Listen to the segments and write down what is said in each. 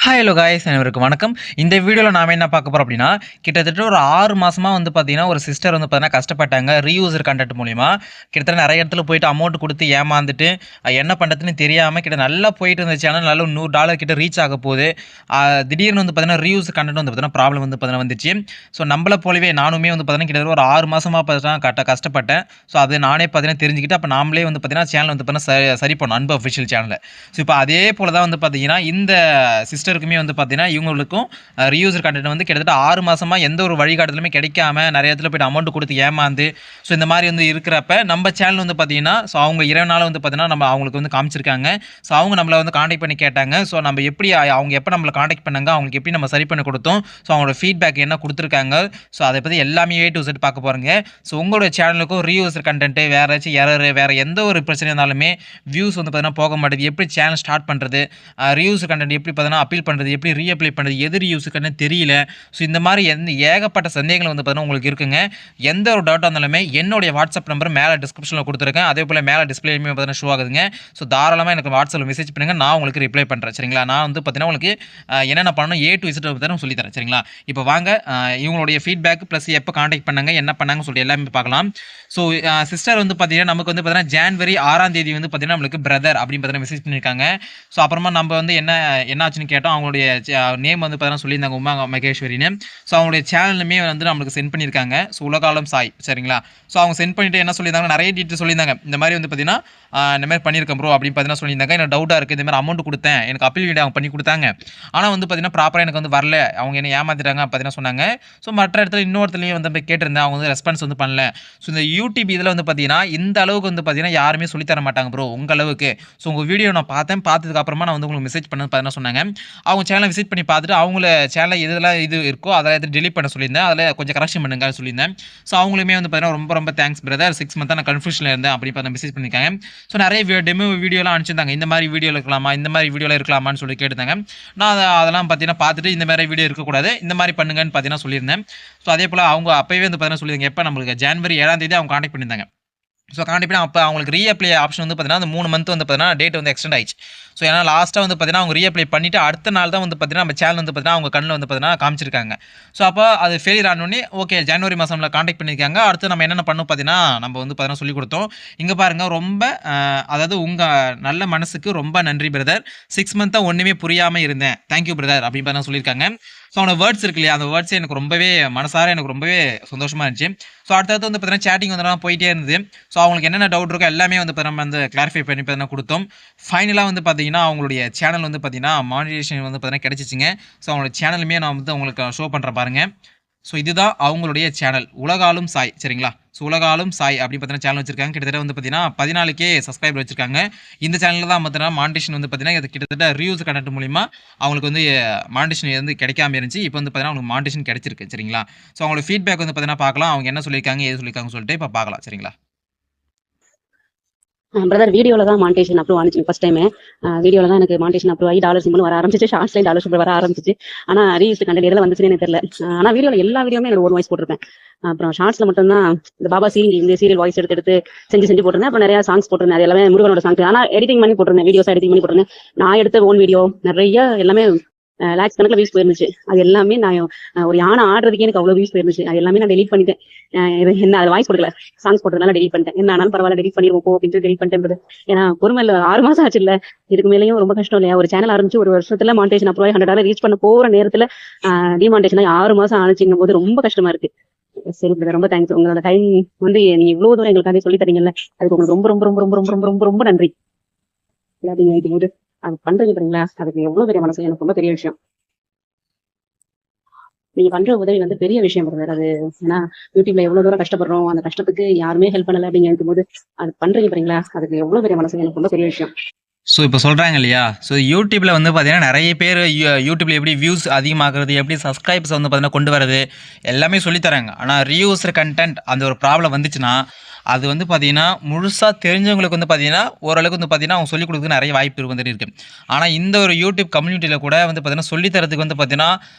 Hi hello guys அனைவருக்கும் வணக்கம். இந்த வீடியோவில் நாம் என்ன பார்க்க போகிறோம் அப்படின்னா, கிட்டத்தட்ட ஒரு 6 மாதமாக வந்து பார்த்தீங்கன்னா, ஒரு சிஸ்டர் வந்து பார்த்தீங்கன்னா கஷ்டப்பட்டாங்க. ரீயூசர் கண்டென்ட் மூலிமா. கிட்டத்தட்ட நிறைய இடத்துல போயிட்டு அமௌண்ட் கொடுத்து ஏமாந்துட்டு, என்ன பண்ணுறதுன்னு தெரியாமல் கிட்ட நல்லா போயிட்டு இருந்த சேனல் நல்ல $100 கிட்ட ரீச் ஆக போகுது. திடீர்னு வந்து பார்த்தீங்கன்னா, ரீயூசர் கண்டென்ட் வந்து பார்த்தீங்கன்னா ப்ராப்ளம் வந்து பார்த்தீங்கன்னா வந்துச்சு. ஸோ நம்மளை போலவே நானுமே வந்து பார்த்தீங்கன்னா கிட்டத்தட்ட ஒரு 6 மாதமாக பார்த்தீங்கன்னா கஷ்டப்பட்டேன். ஸோ அது நானே பார்த்தீங்கன்னா தெரிஞ்சுக்கிட்டு, அப்போ நாமளே வந்து பார்த்தீங்கன்னா சேனல் வந்து பார்த்தீங்கன்னா சரி பண்ணோம், அன்பு அஃபிஷியல் சேனலை. ஸோ இப்போ அதே போல தான் வந்து பார்த்தீங்கன்னா இந்த சிஸ்டருக்குமே வந்து பார்த்தீங்கன்னா இவங்களுக்கும் ரீயூசர் கண்டென்ட் வந்து கிட்டத்தட்ட 6 மாசமா எந்த ஒரு வழிகாட்டுதலுமே கிடைக்காம நிறைய இடத்துல போய்ட்டு அமௌண்ட் கொடுத்து ஏமாந்து ஸோ இந்த மாதிரி வந்து இருக்கிறப்ப நம்ம சேனல் வந்து பார்த்தீங்கன்னா ஸோ அவங்க 2 நாள் வந்து பார்த்தீங்கன்னா நம்ம அவங்களுக்கு வந்து காமிச்சிருக்காங்க. ஸோ அவங்க நம்மளை வந்து காண்டாக்ட் பண்ணி கேட்டாங்க. ஸோ நம்ம எப்படி அவங்க எப்போ நம்மளை காண்டாக்ட் பண்ணாங்க, அவங்களுக்கு எப்படி நம்ம சரி பண்ணி கொடுத்தோம், ஸோ அவங்களோட ஃபீட்பேக் என்ன கொடுத்துருக்காங்க, ஸோ அதை பற்றி எல்லாமே A to Z பார்க்க போகிறோங்க. ஸோ உங்களோட சேனலுக்கும் ரீயூசர் கண்டென்ட் வேறு ஏதாச்சும் எரர் வேறு எந்த ஒரு பிரச்சனை இருந்தாலுமே வியூஸ் வந்து பார்த்தீங்கன்னா போக மாட்டேது, எப்படி சேனல் ஸ்டார்ட் பண்ணுறது, ரீயூசர் கண்டென்ட் எப்படி பார்த்தீங்கன்னா அப்பீல் பண்ணுறது, எப்படி ரீஅப்ளை பண்ணுறது, எது ரீயூசர் கண்டென்ட் தெரியல. ஸோ இந்த மாதிரி ஏகப்பட்ட சந்தேகங்கள் வந்து பார்த்தீங்கன்னா உங்களுக்கு இருக்குங்க. எந்த ஒரு டவுட்டாக இருந்தாலுமே என்னுடைய வாட்ஸ்அப் நம்பர் மேலே டிஸ்கிரிப்ஷனில் கொடுத்துருக்கேன். அதே போல் மேலே டிஸ்பிளேயுமே பார்த்தீங்கன்னா ஷோ ஆகுதுங்க. ஸோ தாராளமாக எனக்கு வாட்ஸ்அப்பில் மெசேஜ் பண்ணுங்கள், நான் உங்களுக்கு ரிப்ளை பண்ணுறேன். சரிங்களா? நான் வந்து பார்த்தீங்கன்னா உங்களுக்கு என்னென்ன பண்ணணும் A to Z பார்த்தீங்கன்னா சொல்லித்தரேன். சரிங்களா? இப்போ வாங்க இவங்களுடைய ஃபீட்பேக் ப்ளஸ் எப்போ காண்டாக்ட் பண்ணாங்க, என்ன பண்ணாங்கன்னு சொல்லிட்டு எல்லாமே பார்க்கலாம். ஸோ சிஸ்டர் வந்து பார்த்தீங்கன்னா நமக்கு வந்து பார்த்தீங்கன்னா ஜனவரி 6ஆம் தேதி வந்து பார்த்தீங்கன்னா நம்மளுக்கு பிரதர் அப்படின்னு பார்த்தீங்கன்னா மெசேஜ் பண்ணியிருக்காங்க. ஸோ அப்புறமா நம்ம வந்து என்ன ஆச்சுன்னு கேட்டோம். அவங்களுடைய நேம் வந்து பார்த்தீங்கன்னா சொல்லியிருந்தாங்க, உமா மகேஸ்வரின்னு. ஸோ அவங்களுடைய சேனலுமே வந்து நம்மளுக்கு சென்ட் பண்ணியிருக்காங்க. ஸோ உலகாலம் சாய். சரிங்களா? ஸோ அவங்க சென்ட் பண்ணிட்டு என்ன சொல்லியிருந்தாங்க, நிறைய டீட்டெயில் சொல்லியிருந்தாங்க. இந்த மாதிரி வந்து பார்த்தீங்கன்னா இந்த மாதிரி பண்ணியிருக்கேன் ப்ரோ அப்படின்னு பார்த்தீங்கன்னா சொல்லியிருந்தாங்க. எனக்கு டவுட்டாக இருக்குது, இந்த மாதிரி அமௌண்ட் கொடுத்தேன், எனக்கு அப்பீல் வீடியோ அவங்க பண்ணி கொடுத்தாங்க, ஆனால் வந்து பார்த்தீங்கன்னா ப்ராப்பராக எனக்கு வந்து வரல, அவங்க என்ன ஏமாத்திட்டாங்க பார்த்தீங்கன்னா சொன்னாங்க. ஸோ மற்ற இடத்துல இன்னொருத்தலையும் வந்து கேட்டிருந்தேன், அவங்க வந்து ரெஸ்பான்ஸ் வந்து பண்ணல. ஸோ இந்த யூடியூப் இதில் வந்து பார்த்தீங்கன்னா இந்த அளவுக்கு வந்து பார்த்தீங்கன்னா யாருமே சொல்லித்தர மாட்டாங்க ப்ரோ உங்கள் அளவுக்கு. ஸோ உங்கள் வீடியோ நான் பார்த்தேன், பார்த்ததுக்கு அப்புறமா நான் வந்து உங்களுக்கு மெசேஜ் பண்ண பார்த்தீங்கன்னா சொன்னாங்க. அவங்க சேனலை விசிட் பண்ணி பார்த்துட்டு அவங்கள சேனலில் எதெல்லாம் இது இருக்கோ அதெல்லாம் டெலிட் பண்ண சொல்லியிருந்தேன், அதில் கொஞ்சம் கரெக்ஷன் பண்ணுங்க சொல்லியிருந்தேன். ஸோ அவங்களுமே வந்து பார்த்தீங்கன்னா ரொம்ப ரொம்ப தேங்க்ஸ் பிரதர், 6 மந்த்தாக நான் கன்ஃபியூஷனில் இருந்தேன் அப்படி பார்த்து மெசேஜ் பண்ணியிருக்காங்க. ஸோ நிறைய டெமோ வீடியோலாம் அனுப்பிச்சிருந்தாங்க, இந்த மாதிரி வீடியோவில் இருக்கலாமா, இந்த மாதிரி வீடியோவில் இருக்கலாமான்னு சொல்லி கேட்டிருந்தாங்க. நான் அதெல்லாம் பார்த்தீங்கன்னா பார்த்துட்டு இந்த மாதிரி வீடியோ இருக்கக்கூடாது, இந்த மாதிரி பண்ணுங்கன்னு பார்த்தீங்கன்னா சொல்லியிருந்தேன். ஸோ அதே போல் அவங்க அப்போவே வந்து பார்த்தீங்கன்னா சொல்லியிருந்தாங்க, எப்போ நம்மளுக்கு ஜனவரி 7ஆம் தேதி அவங்க காண்டாக்ட் பண்ணியிருந்தாங்க. ஸோ கண்டிப்பாக அப்போ அவங்களுக்கு ரீஅப்ளை ஆப்ஷன் வந்து பார்த்தீங்கன்னா அந்த 3 மந்த் வந்து பார்த்தீங்கன்னா டேட் வந்து எக்ஸ்டெண்ட் ஆயிடுச்சு. ஸோ ஏன்னா லாஸ்ட்டாக வந்து பார்த்தீங்கன்னா அவங்க ரீஅப்ளை பண்ணிவிட்டு அடுத்த நாள் தான் வந்து பார்த்தீங்கன்னா நம்ம சேனல் வந்து பார்த்தீங்கன்னா அவங்க கண்ணில் வந்து பார்த்தீங்கன்னா காமிச்சிருக்காங்க. ஸோ அப்போ அது ஃபெயிலியர் ஆனோடனே ஓகே ஜனவரி மாதம்ல காண்டாக்ட் பண்ணியிருக்காங்க. அடுத்து நம்ம என்னென்ன பண்ணோம் பார்த்தீங்கன்னா நம்ம வந்து பார்த்தீங்கன்னா சொல்லிக் கொடுத்தோம். இங்கே பாருங்கள், ரொம்ப அதாவது உங்கள் நல்ல மனசுக்கு ரொம்ப நன்றி பிரதர், 6 மந்த்தாக ஒன்றுமே புரியாமல் இருந்தேன், தேங்க்யூ பிரதர் அப்படின்னு பார்த்தீங்கன்னா சொல்லியிருக்காங்க. ஸோ அவனோட வேர்ட்ஸ் இருக்கு இல்லையா, அந்த வேர்ட்ஸே எனக்கு ரொம்பவே மனசார எனக்கு ரொம்பவே சந்தோஷமாக இருந்துச்சு. ஸோ அடுத்தடுத்து வந்து பார்த்தீங்கன்னா சேட்டிங் வந்து போயிட்டே இருந்தது. ஸோ அவங்களுக்கு என்னென்ன டவுட் இருக்கோ எல்லாமே வந்து நம்ம வந்து கிளாரிஃபை பண்ணி பார்த்தீங்கன்னா கொடுத்தோம். ஃபைனலாக வந்து பார்த்தீங்கன்னா அவங்களுடைய சேனல் வந்து பார்த்தீங்கன்னா மானிட்டேஷன் வந்து பார்த்தீங்கன்னா கிடச்சிச்சிங்க. ஸோ அவங்களோட சேனலுமே நான் வந்து உங்களுக்கு ஷோ பண்ணுறேன் பாருங்கள். ஸோ இதுதான் அவங்களுடைய சேனல், உலகாலும் சாய். சரிங்களா? ஸோ உலகாலும் சாய் அப்படி பார்த்தீங்கன்னா சேனல் வச்சிருக்காங்க. கிட்டத்தட்ட வந்து பார்த்தீங்கன்னா 14K சப்ஸ்கிரைபர் வச்சிருக்காங்க. இந்த சேனலில் தான் பார்த்தீங்கன்னா மானிட்டேஷன் வந்து பார்த்தீங்கன்னா இது கிட்டத்தட்ட ரீயூசர் கண்டென்ட் மூலிமா அவங்களுக்கு வந்து மானிட்டேஷன் வந்து கிடைக்காம இருந்துச்சு. இப்போ வந்து பார்த்தீங்கன்னா அவங்களுக்கு மானிட்டேஷன் கிடைச்சிருக்கு. சரிங்களா? ஸோ அவங்களோட ஃபீட்பேக் வந்து பார்த்தீங்கன்னா பார்க்கலாம், அவங்க என்ன சொல்லியிருக்காங்க, ஏது சொல்லியிருக்காங்கன்னு சொல்லிட்டு இப்போ பார்க்கலாம். சரிங்களா? பிரதர், வீடியோல தான் மானிட்டேஷன் அப்ரூவ் ஆனிச்சு ஃபர்ஸ்ட் டைம். வீடியோல தான் எனக்கு மானிட்டேஷன் அப்ரூவ் ஆகி டாலர் சிம்பிள் வர ஆரம்பிச்சிச்சு, ஷார்ட்ஸ்லைன் டாலர் சிம்பிள் வர ஆரம்பிச்சிச்சு. ஆனா ரீயூஸ்ட் கண்டென்ட் எதில் வந்துச்சுன்னு எனக்கு தெரியல. ஆனா வீடியோல எல்லா வீடியோமே எனக்கு ஒரு வாய்ஸ் போட்டிருப்பேன். அப்புறம் ஷார்ட்ஸ்ல மட்டும் தான் இந்த பாபா சீரியல், இந்த சீரியல் வாய்ஸ் எடுத்து செஞ்சு போட்டிருந்தேன். அப்புறம் நிறைய சாங்ஸ் போட்டிருந்தேன், அது எல்லாமே முருகனோட சாங்ஸ். ஆனா எடிட்டிங் பண்ணி போட்டிருந்தேன், வீடியோஸ் எடிட்டிங் பண்ணி போட்டிருந்தேன். நான் எடுத்த ஓன் வீடியோ நிறைய எல்லாமே லேக்ஸ் கணக்கில் வியூஸ் போயிருந்துச்சு. அது எல்லாமே நான் ஒரு யானை ஆடுறதுக்கே எனக்கு அவ்வளோ வியூஸ் போயிருந்துச்சு. அது எல்லாமே நான் டெலிட் பண்ணிட்டேன். என்ன அது வாய்ஸ் கொடுக்கல, சாங்ஸ் போட்டதுனால டெலிட் பண்ணிட்டேன். என்ன ஆனாலும் பரவாயில்ல, டெலிட் பண்ணிடுவோம் போ அப்படின்னு டெலிட் பண்ணிட்டேன். ஏன்னா பொறுமை இல்லை, 6 மாசம் ஆச்சு இல்ல, இதுக்கு மேலேயும் ரொம்ப கஷ்டம் இல்லையா. ஒரு சேனல் ஆரம்பிச்சு ஒரு வருஷத்துல மானிட்டேஷன் அப்ரூவ் $100 ரீச் பண்ண போற நேரத்துல டிமானிட்டேஷன் 6 மாசம் ஆனிச்சுங்கும் போது ரொம்ப கஷ்டமா இருக்கு. சரி பிரதர், ரொம்ப தேங்க்ஸ். உங்களோட டைம் வந்து நீங்க இவ்வளவு தூரம் எங்களுக்காக சொல்லி தரீங்கல்ல, அதுக்கு உங்களுக்கு ரொம்ப ரொம்ப ரொம்ப ரொம்ப ரொம்ப ரொம்ப ரொம்ப ரொம்ப நன்றி. எல்லாத்தையும் நினைக்கும் போது அது பண்றீங்க பாருங்களா, அதுக்கு எவ்வளவு பெரிய மனசு, எனக்கு ரொம்ப பெரிய விஷயம். நீங்க பண்ற உதவி வந்து பெரிய விஷயம் பிரதர். அது ஏன்னா யூடியூப்ல எவ்வளவு தூரம் கஷ்டப்படுறோம், அந்த கஷ்டத்துக்கு யாருமே ஹெல்ப் பண்ணல அப்படின்னு நினைக்கும் போது அது பண்றீங்க பாருங்களா, அதுக்கு எவ்வளவு பெரிய மனசு, எனக்கு ரொம்ப பெரிய விஷயம். ஸோ இப்போ சொல்கிறாங்க இல்லையா, ஸோ யூடியூப்பில் வந்து பார்த்தீங்கன்னா நிறைய பேர் யூடியூப்பில் எப்படி வியூஸ் அதிகமாகிறது, எப்படி சப்ஸ்கிரைப்ஸ் வந்து பார்த்தீங்கன்னா கொண்டு வரது எல்லாமே சொல்லித்தராங்க. ஆனால் ரீயூசர் கண்டென்ட் அந்த ஒரு ப்ராப்ளம் வந்துச்சுன்னா அது வந்து பார்த்தீங்கன்னா முழுசாக தெரிஞ்சவங்களுக்கு வந்து பார்த்தீங்கன்னா ஓரளவுக்கு வந்து பார்த்தீங்கன்னா அவங்க சொல்லிக் கொடுக்குறதுக்கு நிறைய வாய்ப்பு வந்துட்டு இருக்குது. ஆனால் இந்த ஒரு யூடியூப் கம்யூனிட்டியில் கூட வந்து பார்த்தீங்கன்னா சொல்லித்தரதுக்கு வந்து பார்த்தீங்கன்னா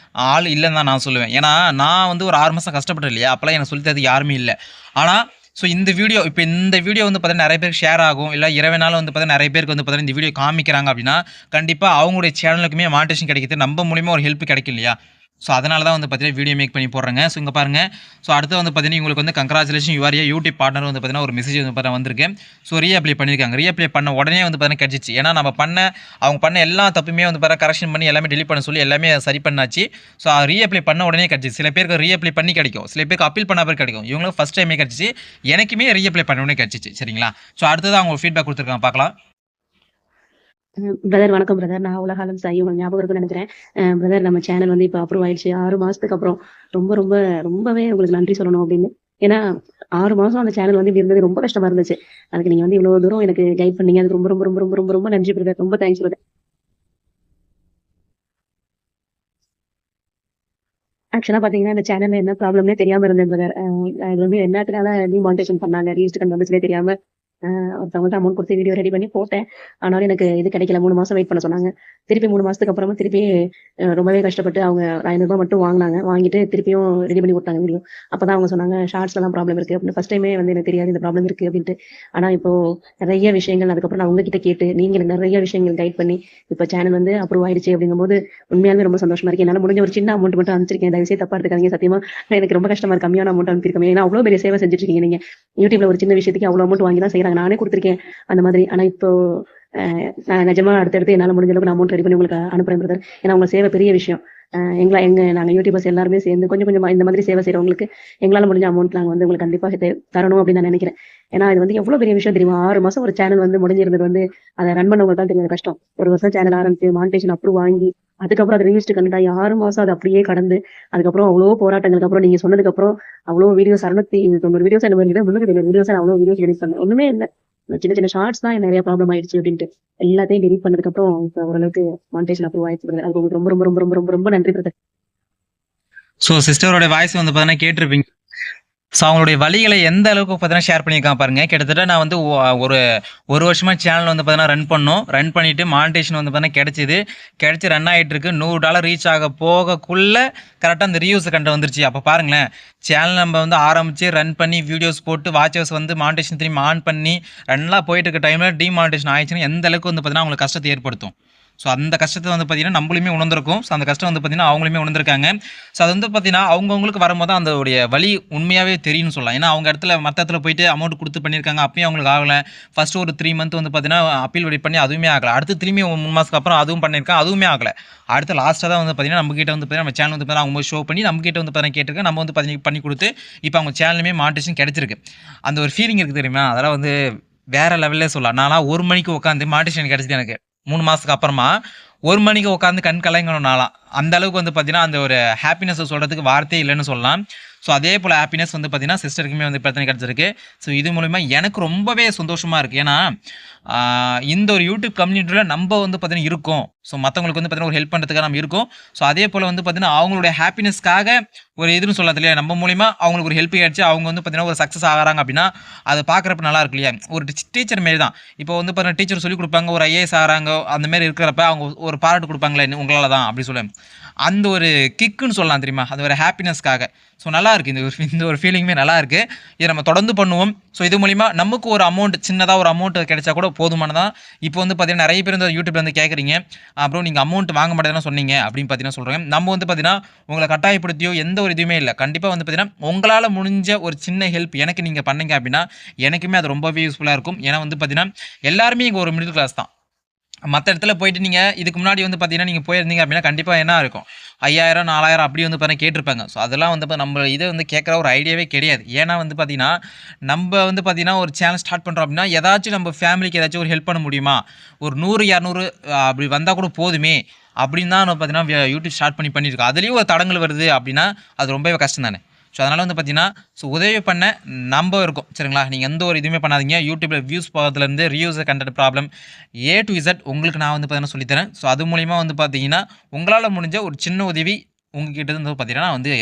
ஆள் இல்லைன்னு தான் நான் சொல்லுவேன். ஏன்னா நான் வந்து ஒரு 6 மாதம் கஷ்டப்பட்டேன் இல்லையா, அப்போல்லாம் எனக்கு சொல்லித்தரதுக்கு யாருமே இல்லை. ஆனால் ஸோ இந்த வீடியோ வந்து பார்த்தீங்கன்னா நெறைய பேருக்கு ஷேர் ஆகும். இல்ல இரவுனால வந்து பார்த்தீங்கன்னா நெறைய பேருக்கு வந்து பார்த்தீங்கன்னா இந்த வீடியோ காமிக்கிறாங்க அப்படின்னா, கண்டிப்பா அவங்களுடைய சேனலுக்குமே மானிடைசேஷன் கிடைக்குது. நம்ம மூலியமா ஒரு ஹெல்ப் கிடைக்கும் இல்லையா? ஸோ அதனால தான் வந்து பார்த்தீங்கன்னா வீடியோ மேக் பண்ணி போடுறேங்க. ஸோ இங்க பாருங்க. ஸோ அடுத்து வந்து பார்த்தீங்கன்னா உங்களுக்கு வந்து congratulation you are a YouTube partner வந்து பார்த்தீங்கன்னா ஒரு மெசேஜ் வந்து பார்த்தீங்கன்னா வந்திருக்கு. ஸோ ரீஅப்ளை பண்ணியிருக்காங்க. ரீஅப்ளை பண்ண உடனே வந்து பார்த்தீங்கன்னா கிடைச்சிச்சு. ஏன்னா அவங்க பண்ண எல்லா தப்புமே வந்து பார்த்தீங்கன்னா கரெக்ஷன் பண்ணி எல்லாமே டெலீட் பண்ண சொல்லி எல்லாமே சரி பண்ணாச்சு. ஸோ ரீஅப்ளை பண்ண உடனே கிடைச்சிச்சு. சில பேருக்கு ரீஅப்ளை பண்ணி கிடைக்கும். சில பேருக்கு அப்பீல் பண்ண பிறகு கிடைக்கும். இவங்களுக்கு ஃபர்ஸ்ட் டைமே கிடைச்சிச்சு. எனக்குமே ரீஅப்ளை பண்ண உடனே கிடைச்சிச்சு. சரிங்களா? ஸோ அடுத்தது அவங்க ஃபீட்பேக் குடுத்துருக்காங்க பார்க்கலாம். பிரதர் வணக்கம் பிரதர். நான் உலகாலம் சாயி உங்களுக்கு ஞாபகம் இருக்குன்னு நினைக்கிறேன். பிரதர் நம்ம சேனல் வந்து இப்போ அப்ரூவ் ஆயிடுச்சு 6 மாசத்துக்கு அப்புறம். ரொம்பவே உங்களுக்கு நன்றி சொல்லணும் அப்படின்னு. ஏன்னா 6 மாசம் அந்த சேனல் வந்து இப்படி இருந்தது ரொம்ப கஷ்டமா இருந்துச்சு. அதுக்கு நீங்க வந்து இவ்வளவு தூரம் எனக்கு கைட் பண்ணீங்க. அதுக்கு ரொம்ப ரொம்ப ரொம்ப ரொம்ப ரொம்ப ரொம்ப நன்றி பிரதர். ரொம்ப தேங்க்ஸ் பிரதர். ஆக்சுவலா பாத்தீங்கன்னா இந்த சேனல்ல என்ன ப்ராப்ளம்னே தெரியாம இருந்தேன் பிரதர். அது வந்து என்னத்துக்காக டிமானிட்டேஷன் பண்ணாங்க, ரீஸ்ட் கண்டு வந்துச்சுனே தெரியாம ஒருத்தவங்கள்ட்ட அமௌண்ட் கொடுத்து வீடியோ ரெடி பண்ணி போட்டேன். ஆனாலும் எனக்கு இது கிடைக்கல. 3 மாசம் வெயிட் பண்ண சொன்னாங்க. திருப்பி 3 மாசத்துக்கு அப்புறமா திருப்பி ரொம்பவே கஷ்டப்பட்டு அவங்க ரூ. 500 மட்டும் வாங்குனாங்க. வாங்கிட்டு திருப்பியும் ரெடி பண்ணி குடுத்தாங்க வீடியோ. அப்பதான் அவங்க சொன்னாங்க, ஷார்ட்ஸ்ல தான் ப்ராப்ளம் இருக்கு அப்படின்னு. ஃபர்ஸ்ட் டைமே வந்து எனக்கு தெரியாது இந்த ப்ராப்ளம் இருக்கு அப்படின்ட்டு. ஆனா இப்போ நிறைய விஷயங்கள் அதுக்கப்புறம் நான் உங்ககிட்ட கேட்டு நீங்க எனக்கு நிறைய விஷயங்கள் கைட் பண்ணி இப்போ சேனல் வந்து அப்ரூவ் ஆயிடுச்சு அப்படிங்கும்போது உண்மையாலுமே ரொம்ப சந்தோஷமா இருக்கு. என்னால முடிஞ்ச ஒரு சின்ன அமௌண்ட் மட்டும் அனுப்பிச்சிருக்கேன். தயவுசெய்து தப்பா எடுத்துக்காதீங்க. சத்தியமா எனக்கு ரொம்ப கஷ்டமா இருக்கு. கம்மியான அமௌண்ட் அனுப்பியிருக்கேன். ஏன்னா அவ்வளவு பெரிய சேவை செஞ்சுட்டு இருக்கீங்க நீங்க. யூடியூப்ல ஒரு சின்ன விஷயத்துக்கு அவ்வளவு அமௌண்ட் வாங்கி தான் செய்யறாங்க. நானே கொடுத்திருக்கேன் அந்த மாதிரி. ஆனா இப்போ நான் நிஜமா அடுத்தடுத்து என்னால முடிஞ்ச அளவுக்கு நான் அமௌண்ட் ரெடி பண்ணி உங்களுக்கு அனுப்புறேன் பிரதர். ஏன்னா உங்க சேவை பெரிய விஷயம். நாங்க யூடியூபர்ஸ் எல்லாருமே சேர்ந்து கொஞ்சம் கொஞ்சமா இந்த மாதிரி சேவை செய்யறவங்களுக்கு எங்களால முடிஞ்ச அமௌண்ட் நாங்க வந்து உங்களுக்கு கண்டிப்பா தரணும் அப்படின்னு நான் நினைக்கிறேன். ஏன்னா இது வந்து எவ்வளவு பெரிய விஷயம் தெரியுமா? 6 மாசம் ஒரு சேனல் வந்து முடிஞ்சிருந்தது வந்து அதை ரன் பண்ணவங்களுக்கு தான் தெரியும் கஷ்டம். ஒரு வருஷம் சேனல் ஆரம்பிச்சு மானிட்டேஷன் அப்ரூவ் வாங்கி அதுக்கப்புறம் அது ரிலீஸ்ட் கண்டா 6 மாசம் அது அப்படியே கடந்து அதுக்கப்புறம் அவ்வளவு போராட்டங்களுக்கு அப்புறம் நீங்க சொன்னதுக்கு அப்புறம் அவ்வளவு வீடியோஸ் 690 வீடியோஸ் என்ன முன்னுக்கு வீடியோஸ் அவ்வளவு வீடியோஸ் எடிட் பண்ணேன். ஒண்ணுமே இல்லை. சின்ன சின்ன ஷார்ட்ஸ் தான் நிறைய ப்ராப்ளம் ஆயிடுச்சு அப்படின்ட்டு எல்லாத்தையும் டெலிட் பண்ணதுக்கு அப்புறம் இப்ப ஓரளவுக்கு மானிட்டேஷன் அப்ரூவ் ஆயிடுச்சு brother. அதுக்கு உங்களுக்கு ரொம்ப ரொம்ப ரொம்ப ரொம்ப ரொம்ப ரொம்ப நன்றி பிரதர். ஸோ சிஸ்டரோட வாய்ஸ் வந்து பார்த்தீங்கன்னா கேட்டிருப்பீங்க. ஸோ அவங்களுடைய வலிகளை எந்த அளவுக்கு பார்த்தீங்கன்னா ஷேர் பண்ணியிருக்காங்க பாருங்க. கிட்டத்தட்ட நான் வந்து ஒரு வருஷமா சேனல் வந்து பார்த்தீங்கன்னா ரன் பண்ணிட்டு மானிட்டேஷன் வந்து பார்த்தீங்கன்னா கிடைச்சி ரன் ஆகிட்டு இருக்கு. $100 ரீச் ஆக போகக்குள்ள கரெக்டாக அந்த ரிவ்யூஸ் கண்டு வந்துருச்சு. அப்போ பாருங்களேன், சேனல் நம்ம வந்து ஆரம்பிச்சு ரன் பண்ணி வீடியோஸ் போட்டு வாட்சர்ஸ் வந்து மானிட்டேஷன் திரும்பி ஆன் பண்ணி ரன்லாம் போயிட்டு இருக்க டைமில் டிமானிட்டேஷன் ஆயிடுச்சுன்னா எந்த அளவுக்கு வந்து பார்த்தீங்கன்னா அவங்களுக்கு கஷ்டத்தை ஏற்படுத்தும். ஸோ அந்த கஷ்டத்தை வந்து பார்த்தீங்கன்னா நம்மளுமே உணர்ந்திருக்கும். ஸோ அந்த கஷ்டம் வந்து பார்த்தீங்கன்னா அவங்களுமே உணர்ந்திருக்காங்க. ஸோ அது வந்து பார்த்தீங்கன்னா அவங்கவுங்களுக்கு வரும்போது அதோடைய வலி உண்மையாகவே தெரியும்னு சொல்லலாம். ஏன்னா அவங்க மற்ற இடத்துல போயிட்டு அமௌண்ட் கொடுத்து பண்ணியிருக்காங்க. அப்பயும் அவங்களுக்கு ஆகலை. ஃபர்ஸ்ட் ஒரு 3 மந்த் வந்து பார்த்தீங்கன்னா அப்பீல் வெயிட் பண்ணி அதுவுமே ஆகலை. அடுத்து திரும்பி 3 மாதத்துக்கு அப்புறம் அதுவும் பண்ணியிருக்காங்க. அதுவுமே ஆகலை. அடுத்து லாஸ்ட்டாக தான் வந்து பார்த்தீங்கன்னா நம்மகிட்ட வந்து பார்த்தீங்கன்னா நம்ம சேனல் வந்து பார்த்தீங்கன்னா அவங்க ஷோ பண்ணி நம்மகிட்ட வந்து பார்த்தீங்கன்னா கேட்டிருக்கேன். நம்ம வந்து பண்ணி கொடுத்து இப்போ அவங்க சேனலுமே மானிட்டேஷன் கிடைச்சிருக்கு. அந்த ஒரு ஃபீலிங் இருக்குது தெரியுமா? அதெல்லாம் வந்து வேற லெவல்லே சொல்லலாம். நான்லாம் 1 மணிக்கு உட்காந்து மானிட்டேஷன் கிடைச்சது எனக்கு 3 மாதத்துக்கு அப்புறமா 1 மணிக்கு உட்காந்து கண் கலங்கணும் நான்லாம். அந்த அளவுக்கு வந்து பார்த்தீங்கன்னா அந்த ஒரு ஹாப்பினஸை சொல்கிறதுக்கு வார்த்தையே இல்லைன்னு சொல்லலாம். ஸோ அதே போல் ஹாப்பினஸ் வந்து பார்த்தீங்கன்னா சிஸ்டருக்குமே வந்து பிரச்சனை கிடச்சிருக்கு. ஸோ இது மூலிமா எனக்கு ரொம்பவே சந்தோஷமாக இருக்குது. ஏன்னா இந்த ஒரு யூடியூப் கம்யூனிட்டியில் நம்ம வந்து பார்த்தீங்கன்னா இருக்கோம். ஸோ மற்றவங்களுக்கு வந்து பார்த்தீங்கன்னா ஒரு ஹெல்ப் பண்ணுறதுக்காக நம்ம இருக்கோம். ஸோ அதே போல் வந்து பார்த்தீங்கன்னா அவங்களுடைய ஹாப்பினஸ்க்காக ஒரு இதுன்னு சொல்லலாம் இல்லையா? நம்ம மூலிமா அவங்களுக்கு ஒரு ஹெல்ப் ஆகிடுச்சு. அவங்க வந்து பார்த்தீங்கன்னா ஒரு சக்ஸஸ் ஆகிறாங்க அப்படின்னா அதை பார்க்குறப்ப நல்லா இருக்கு இல்லையா? ஒரு டீச்சர் மாரி தான். இப்போ வந்து பார்த்தீங்கன்னா டீச்சர் சொல்லிக் கொடுப்பாங்க, ஒரு ஐஏஎஸ் ஆகிறாங்க அந்த மாதிரி இருக்கிறப்ப அவங்க ஒரு பாராட்டு கொடுப்பாங்களே உங்களால் தான் அப்படி சொல்ல அந்த ஒரு கிக்குன்னு சொல்லலாம் தெரியுமா? அது ஒரு ஹாப்பினஸ்க்காக. ஸோ நல்லா இருக்குது. இந்த ஒரு ஃபீலிங்குமே நல்லா இருக்குது. இதை நம்ம தொடர்ந்து பண்ணுவோம். ஸோ இது மூலிமா நமக்கு ஒரு அமௌண்ட் சின்னதாக ஒரு அமௌண்ட் கிடைச்சா கூட போதுமானதான். இப்போ வந்து பார்த்தீங்கன்னா நிறைய பேர் இந்த யூடியூப்ல வந்து கேட்குறீங்க, அப்புறம் நீங்கள் அமௌண்ட் வாங்க மாட்டேன்னு சொன்னீங்க அப்படின்னு பார்த்தீங்கன்னா சொல்கிறேன். நம்ம வந்து பார்த்தீங்கன்னா உங்களை கட்டாயப்படுத்தியோ எந்த ஒரு இதுவுமே இல்லை. கண்டிப்பாக வந்து பார்த்தீங்கன்னா உங்களால் முடிஞ்ச ஒரு சின்ன ஹெல்ப் எனக்கு நீங்கள் பண்ணீங்க அப்படின்னா எனக்குமே அது ரொம்பவே யூஸ்ஃபுல்லாக இருக்கும். ஏன்னா வந்து பார்த்தீங்கன்னா எல்லாருமே இங்கே ஒரு மிடில் கிளாஸ் தான். மற்ற இடத்துல போயிட்டு நீங்கள் இதுக்கு முன்னாடி வந்து பார்த்தீங்கன்னா நீங்கள் போயிருந்தீங்க அப்படின்னா கண்டிப்பாக என்ன இருக்கும் 5000 4000 அப்படி வந்து பார்த்தீங்கன்னா கேட்டிருப்பாங்க. ஸோ அதெல்லாம் வந்து நம்ம இதை வந்து கேட்குற ஒரு ஐடியாவே கிடையாது. ஏன்னா வந்து பார்த்தீங்கன்னா நம்ம வந்து பார்த்தீங்கன்னா ஒரு சேனல் ஸ்டார்ட் பண்ணுறோம் அப்படின்னா ஏதாச்சும் நம்ம ஃபேமிலிக்கு ஏதாச்சும் ஒரு ஹெல்ப் பண்ண முடியுமா? ஒரு 100 200 அப்படி வந்தால் கூட போதுமே அப்படின்னு தான் பார்த்தீங்கன்னா யூடியூப் ஸ்டார்ட் பண்ணியிருக்கோம். அதுலேயும் ஒரு தடங்கள் வருது அப்படின்னா அது ரொம்பவே கஷ்டம் தானே. ஸோ அதனால் வந்து பார்த்தீங்கன்னா உதவி பண்ண நம்ம இருக்கோம். சரிங்களா? நீங்கள் எந்த ஒரு இதுவுமே பண்ணாதீங்க. யூடியூப்பில் வியூஸ் போகிறதுலேருந்து reviews content problem A to Z உங்களுக்கு நான் வந்து பார்த்தீங்கன்னா சொல்லித்தரேன். ஸோ அது மூலிமா வந்து பார்த்தீங்கன்னா உங்களால் முடிஞ்ச ஒரு சின்ன உதவி உங்ககிட்ட இருந்து பார்த்தீங்கன்னா நான் வந்து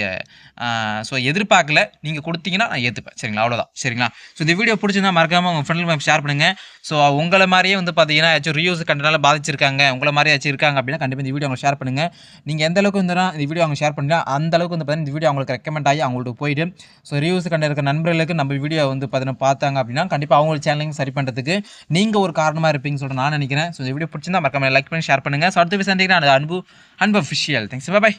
ஸோ எதிர்பார்க்கல. நீங்கள் கொடுத்தீங்கன்னா நான் ஏற்றுப்பேன். சரிங்களா? அவ்வளோதான். சரிங்களா? ஸோ இந்த வீடியோ பிடிச்சிருந்தா மறக்காம உங்கள் ஃப்ரெண்ட்களுக்கு ஷேர் பண்ணுங்கள். ஸோ உங்கள மாரியே வந்து பார்த்தீங்கன்னா ஏதாச்சும் ரீயூஸ் கண்டனால பாதிச்சிருக்காங்க, உங்கள மாரி யாச்சும் இருக்காங்க அப்படின்னா கண்டிப்பாக இந்த வீடியோ அவங்க ஷேர் பண்ணுங்கள். நீங்கள் எந்த அளவுக்கு வந்து இந்த வீடியோ அவங்க ஷேர் பண்ணீங்களோ அந்த அளவுக்கு வந்து பார்த்தீங்கன்னா இந்த வீடியோ அவங்களுக்கு ரெக்கமெண்ட் ஆகி அவங்களுக்கு போயிட்டு ஸோ ரீயூஸ் கண்ட இருக்க நண்பர்களுக்கு நம்ம வீடியோ வந்து பார்த்தீங்கன்னா பார்த்தாங்க அப்படின்னா கண்டிப்பாக அவங்க சேனலையும் சரி பண்ணுறதுக்கு நீங்கள் ஒரு காரணமாக இருப்பீங்கன்னு சொல்லிட்டு நான் நினைக்கிறேன். ஸோ இந்த வீடியோ பிடிச்சிருந்தா மறக்காம லைக் பண்ணி ஷேர் பண்ணுங்கள். ஸோ அடுத்த சந்திக்கிறேன். அன்பு அஃபிஷியல். தேங்க்ஸ். பை.